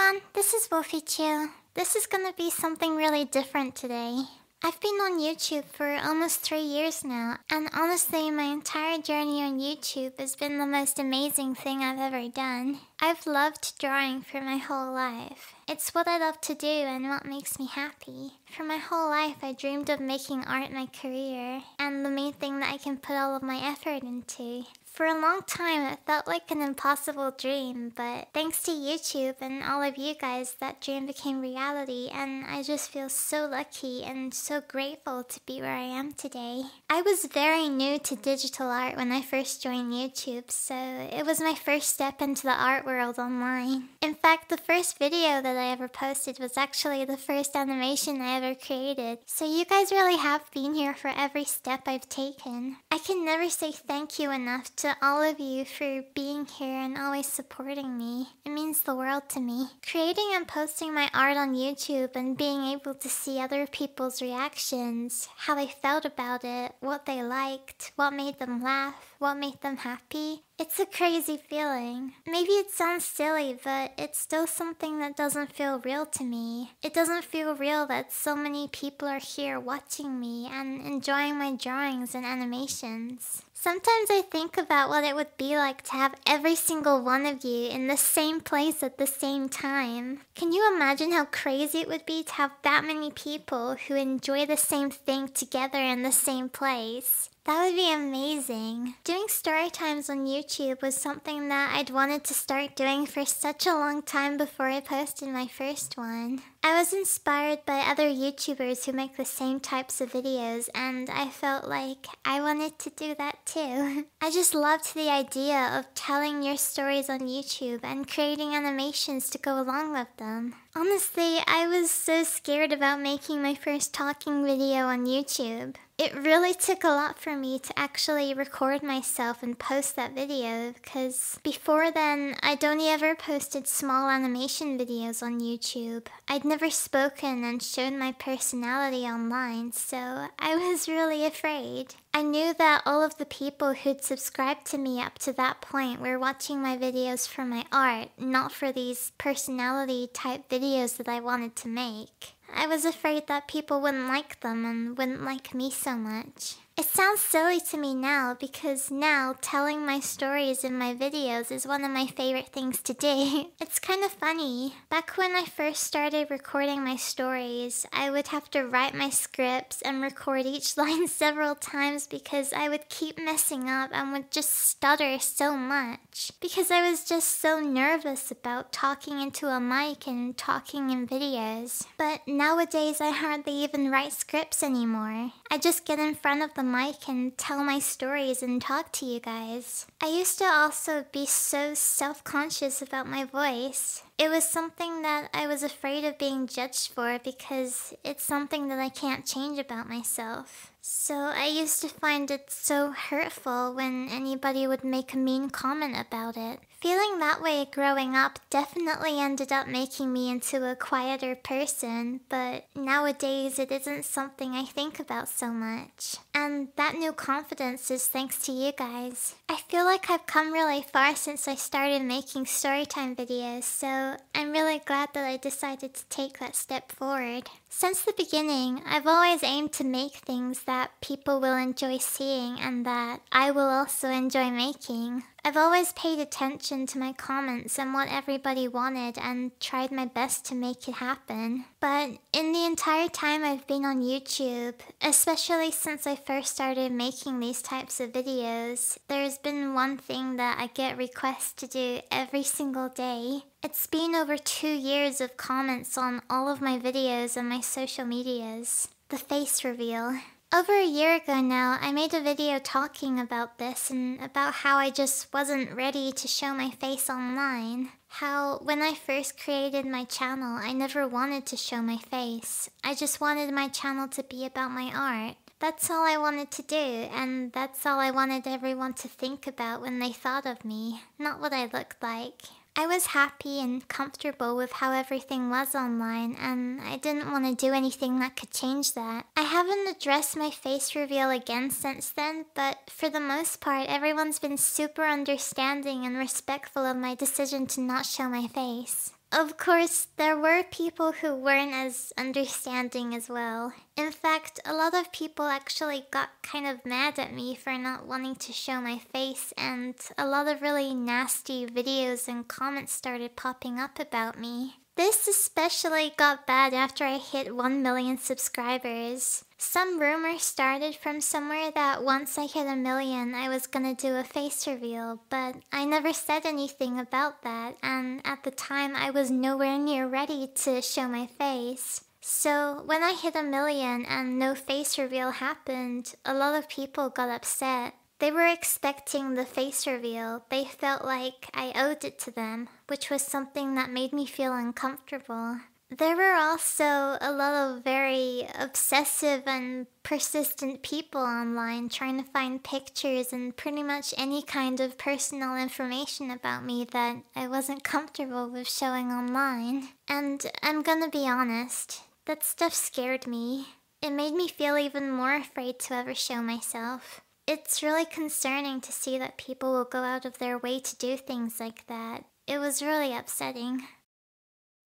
everyone, this is Wolfie Chew. This is gonna be something really different today. I've been on YouTube for almost 3 years now, and honestly, my entire journey on YouTube has been the most amazing thing I've ever done. I've loved drawing for my whole life. It's what I love to do and what makes me happy. For my whole life, I dreamed of making art my career, and the main thing that I can put all of my effort into. For a long time, it felt like an impossible dream, but thanks to YouTube and all of you guys, that dream became reality, and I just feel so lucky and so grateful to be where I am today. I was very new to digital art when I first joined YouTube, so it was my first step into the art world online. In fact, the first video that I ever posted was actually the first animation I ever created, so you guys really have been here for every step I've taken. I can never say thank you enough to all of you for being here and always supporting me. It means the world to me. Creating and posting my art on YouTube and being able to see other people's reactions, how they felt about it, what they liked, what made them laugh, what made them happy. It's a crazy feeling. Maybe it sounds silly, but it's still something that doesn't feel real to me. It doesn't feel real that so many people are here watching me and enjoying my drawings and animations. Sometimes I think about what it would be like to have every single one of you in the same place at the same time. Can you imagine how crazy it would be to have that many people who enjoy the same thing together in the same place? That would be amazing. Doing story times on YouTube was something that I'd wanted to start doing for such a long time before I posted my first one. I was inspired by other YouTubers who make the same types of videos, and I felt like I wanted to do that too. I just loved the idea of telling your stories on YouTube and creating animations to go along with them. Honestly, I was so scared about making my first talking video on YouTube. It really took a lot for me to actually record myself and post that video, because before then, I'd only ever posted small animation videos on YouTube. I'd never spoken and shown my personality online, so I was really afraid. I knew that all of the people who'd subscribed to me up to that point were watching my videos for my art, not for these personality type videos that I wanted to make. I was afraid that people wouldn't like them and wouldn't like me so much. It sounds silly to me now because now telling my stories in my videos is one of my favorite things to do. It's kind of funny. Back when I first started recording my stories, I would have to write my scripts and record each line several times because I would keep messing up and would just stutter so much. Because I was just so nervous about talking into a mic and talking in videos. But nowadays I hardly even write scripts anymore. I just get in front of the mic and tell my stories and talk to you guys. I used to also be so self-conscious about my voice. It was something that I was afraid of being judged for because it's something that I can't change about myself. So I used to find it so hurtful when anybody would make a mean comment about it. Feeling that way growing up definitely ended up making me into a quieter person, but nowadays it isn't something I think about so much. And that new confidence is thanks to you guys. I feel like I've come really far since I started making storytime videos, so I'm really glad that I decided to take that step forward. Since the beginning, I've always aimed to make things that people will enjoy seeing and that I will also enjoy making. I've always paid attention to my comments and what everybody wanted and tried my best to make it happen. But in the entire time I've been on YouTube, especially since I first started making these types of videos, there's been one thing that I get requests to do every single day. It's been over 2 years of comments on all of my videos and my social medias. The face reveal. Over a year ago now, I made a video talking about this and about how I just wasn't ready to show my face online. How when I first created my channel, I never wanted to show my face. I just wanted my channel to be about my art. That's all I wanted to do, and that's all I wanted everyone to think about when they thought of me, not what I looked like. I was happy and comfortable with how everything was online, and I didn't want to do anything that could change that. I haven't addressed my face reveal again since then, but for the most part, everyone's been super understanding and respectful of my decision to not show my face. Of course, there were people who weren't as understanding as well. In fact, a lot of people actually got kind of mad at me for not wanting to show my face, and a lot of really nasty videos and comments started popping up about me. This especially got bad after I hit 1 million subscribers. Some rumor started from somewhere that once I hit 1 million, I was gonna do a face reveal, but I never said anything about that, and at the time I was nowhere near ready to show my face. So when I hit 1 million and no face reveal happened, a lot of people got upset. They were expecting the face reveal. They felt like I owed it to them, which was something that made me feel uncomfortable. There were also a lot of very obsessive and persistent people online trying to find pictures and pretty much any kind of personal information about me that I wasn't comfortable with showing online. And I'm gonna be honest, that stuff scared me. It made me feel even more afraid to ever show myself. It's really concerning to see that people will go out of their way to do things like that. It was really upsetting.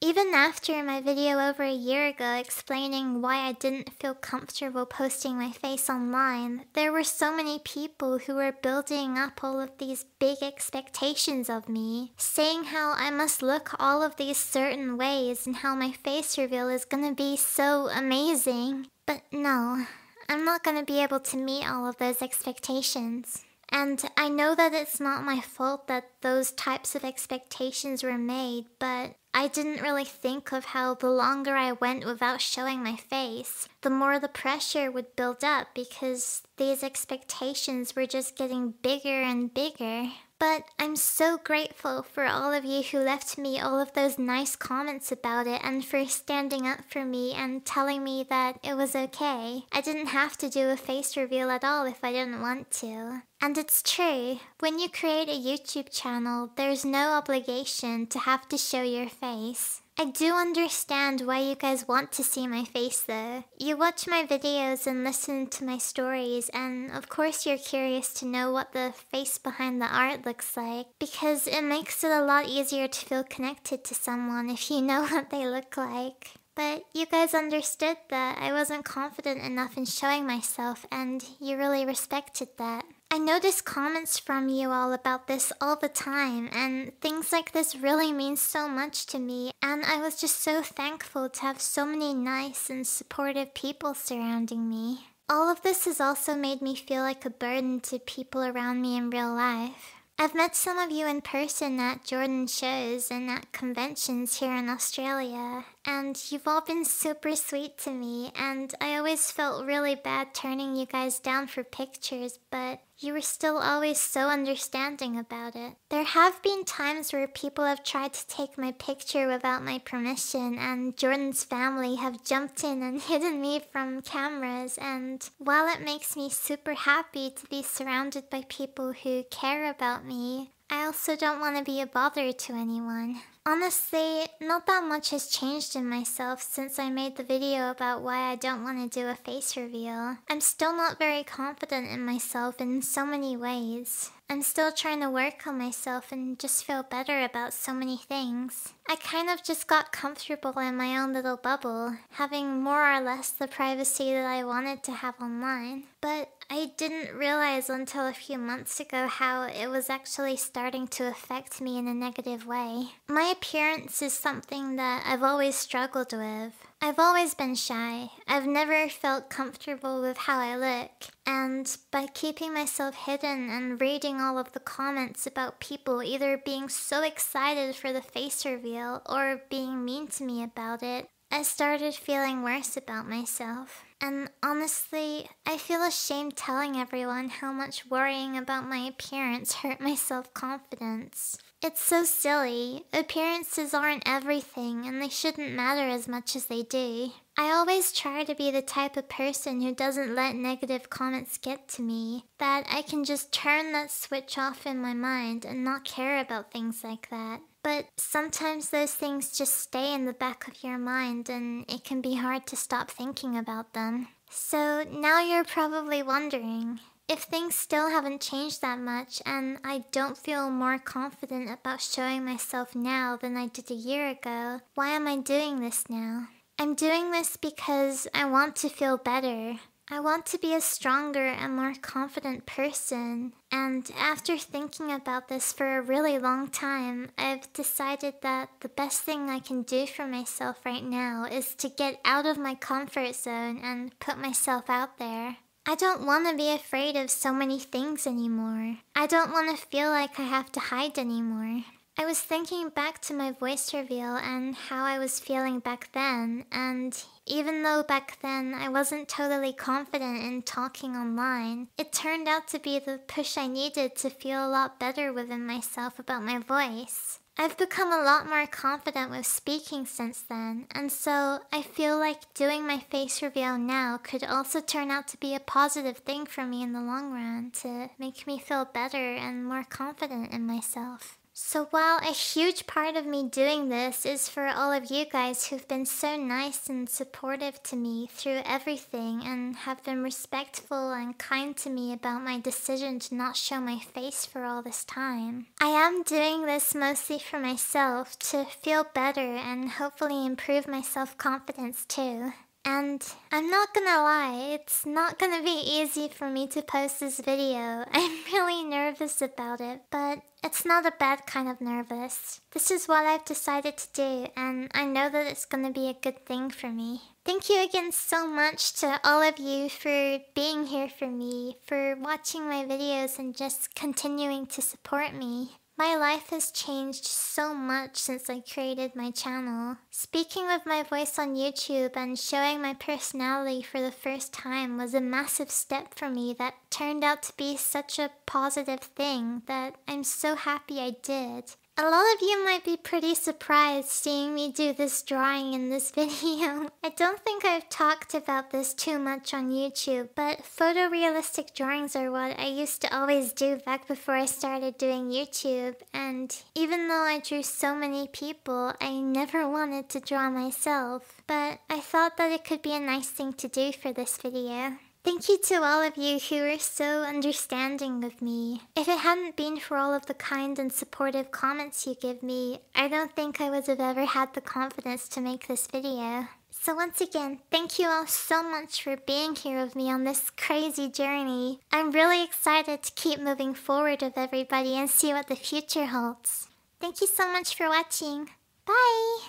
Even after my video over a year ago explaining why I didn't feel comfortable posting my face online, there were so many people who were building up all of these big expectations of me, saying how I must look all of these certain ways and how my face reveal is gonna be so amazing. But no, I'm not gonna be able to meet all of those expectations. And I know that it's not my fault that those types of expectations were made, but I didn't really think of how the longer I went without showing my face, the more the pressure would build up because these expectations were just getting bigger and bigger. But I'm so grateful for all of you who left me all of those nice comments about it and for standing up for me and telling me that it was okay. I didn't have to do a face reveal at all if I didn't want to. And it's true, when you create a YouTube channel, there's no obligation to have to show your face. I do understand why you guys want to see my face though. You watch my videos and listen to my stories, and of course you're curious to know what the face behind the art looks like, because it makes it a lot easier to feel connected to someone if you know what they look like. But you guys understood that I wasn't confident enough in showing myself, and you really respected that. I notice comments from you all about this all the time, and things like this really mean so much to me, and I was just so thankful to have so many nice and supportive people surrounding me. All of this has also made me feel like a burden to people around me in real life. I've met some of you in person at Jordan shows and at conventions here in Australia, and you've all been super sweet to me, and I always felt really bad turning you guys down for pictures, but you were still always so understanding about it. There have been times where people have tried to take my picture without my permission, and Jordan's family have jumped in and hidden me from cameras, and while it makes me super happy to be surrounded by people who care about me, I also don't want to be a bother to anyone. Honestly, not that much has changed in myself since I made the video about why I don't want to do a face reveal. I'm still not very confident in myself in so many ways. I'm still trying to work on myself and just feel better about so many things. I kind of just got comfortable in my own little bubble, having more or less the privacy that I wanted to have online. But I didn't realize until a few months ago how it was actually starting to affect me in a negative way. My appearance is something that I've always struggled with. I've always been shy. I've never felt comfortable with how I look. And by keeping myself hidden and reading all of the comments about people either being so excited for the face reveal or being mean to me about it, I started feeling worse about myself. And honestly, I feel ashamed telling everyone how much worrying about my appearance hurt my self-confidence. It's so silly. Appearances aren't everything, and they shouldn't matter as much as they do. I always try to be the type of person who doesn't let negative comments get to me, that I can just turn that switch off in my mind and not care about things like that. But sometimes those things just stay in the back of your mind, and it can be hard to stop thinking about them. So now you're probably wondering, if things still haven't changed that much and I don't feel more confident about showing myself now than I did a year ago, why am I doing this now? I'm doing this because I want to feel better. I want to be a stronger and more confident person, and after thinking about this for a really long time, I've decided that the best thing I can do for myself right now is to get out of my comfort zone and put myself out there. I don't want to be afraid of so many things anymore. I don't want to feel like I have to hide anymore. I was thinking back to my voice reveal and how I was feeling back then, and even though back then I wasn't totally confident in talking online, it turned out to be the push I needed to feel a lot better within myself about my voice. I've become a lot more confident with speaking since then, and so I feel like doing my face reveal now could also turn out to be a positive thing for me in the long run to make me feel better and more confident in myself. So while a huge part of me doing this is for all of you guys who've been so nice and supportive to me through everything and have been respectful and kind to me about my decision to not show my face for all this time, I am doing this mostly for myself to feel better and hopefully improve my self-confidence too. And I'm not gonna lie, it's not gonna be easy for me to post this video. I'm really nervous about it, but it's not a bad kind of nervous. This is what I've decided to do, and I know that it's gonna be a good thing for me. Thank you again so much to all of you for being here for me, for watching my videos and just continuing to support me. My life has changed so much since I created my channel. Speaking with my voice on YouTube and showing my personality for the first time was a massive step for me that turned out to be such a positive thing that I'm so happy I did. A lot of you might be pretty surprised seeing me do this drawing in this video. I don't think I've talked about this too much on YouTube, but photorealistic drawings are what I used to always do back before I started doing YouTube, and even though I drew so many people, I never wanted to draw myself, but I thought that it could be a nice thing to do for this video. Thank you to all of you who were so understanding of me. If it hadn't been for all of the kind and supportive comments you give me, I don't think I would have ever had the confidence to make this video. So once again, thank you all so much for being here with me on this crazy journey. I'm really excited to keep moving forward with everybody and see what the future holds. Thank you so much for watching. Bye!